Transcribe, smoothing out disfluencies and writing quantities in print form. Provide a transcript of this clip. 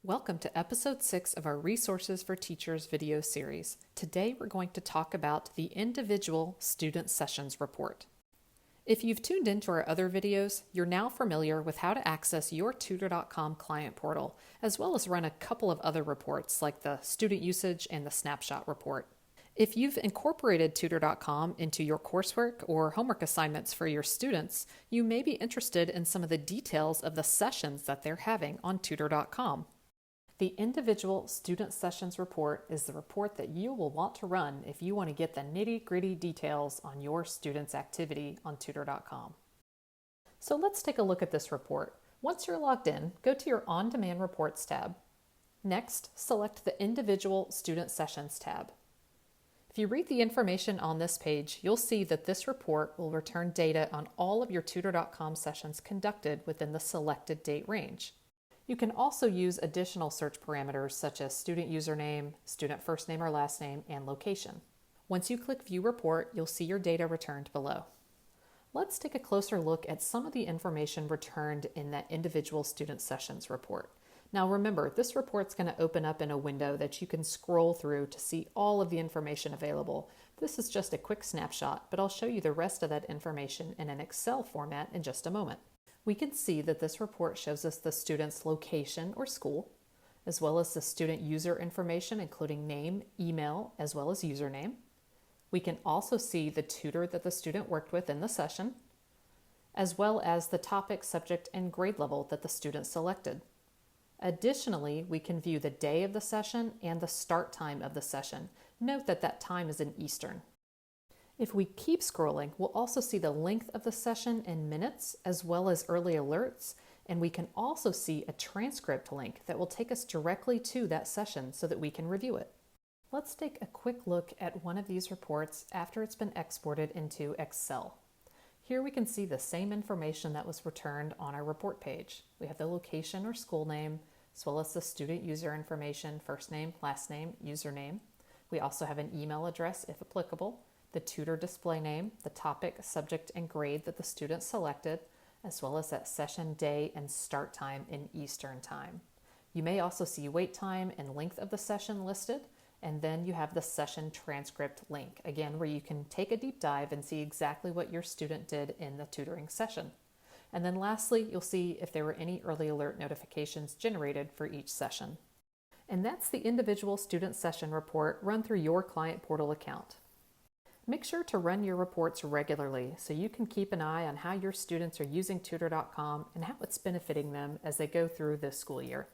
Welcome to episode 6 of our Resources for Teachers video series. Today we're going to talk about the individual student sessions report. If you've tuned into our other videos, you're now familiar with how to access your Tutor.com client portal, as well as run a couple of other reports like the student usage and the snapshot report. If you've incorporated Tutor.com into your coursework or homework assignments for your students, you may be interested in some of the details of the sessions that they're having on Tutor.com. The Individual Student Sessions Report is the report that you will want to run if you want to get the nitty-gritty details on your student's activity on Tutor.com. So let's take a look at this report. Once you're logged in, go to your On-Demand Reports tab. Next, select the Individual Student Sessions tab. If you read the information on this page, you'll see that this report will return data on all of your Tutor.com sessions conducted within the selected date range. You can also use additional search parameters such as student username, student first name or last name, and location. Once you click View Report, you'll see your data returned below. Let's take a closer look at some of the information returned in that individual student sessions report. Now remember, this report's going to open up in a window that you can scroll through to see all of the information available. This is just a quick snapshot, but I'll show you the rest of that information in an Excel format in just a moment. We can see that this report shows us the student's location or school, as well as the student user information, including name, email, as well as username. We can also see the tutor that the student worked with in the session, as well as the topic, subject, and grade level that the student selected. Additionally, we can view the day of the session and the start time of the session. Note that that time is in Eastern. If we keep scrolling, we'll also see the length of the session in minutes, as well as early alerts, and we can also see a transcript link that will take us directly to that session so that we can review it. Let's take a quick look at one of these reports after it's been exported into Excel. Here we can see the same information that was returned on our report page. We have the location or school name, as well as the student user information, first name, last name, username. We also have an email address if applicable, the tutor display name, the topic, subject, and grade that the student selected, as well as that session day and start time in Eastern time. You may also see wait time and length of the session listed, and then you have the session transcript link, again, where you can take a deep dive and see exactly what your student did in the tutoring session. And then lastly, you'll see if there were any early alert notifications generated for each session. And that's the individual student session report run through your client portal account. Make sure to run your reports regularly so you can keep an eye on how your students are using Tutor.com and how it's benefiting them as they go through this school year.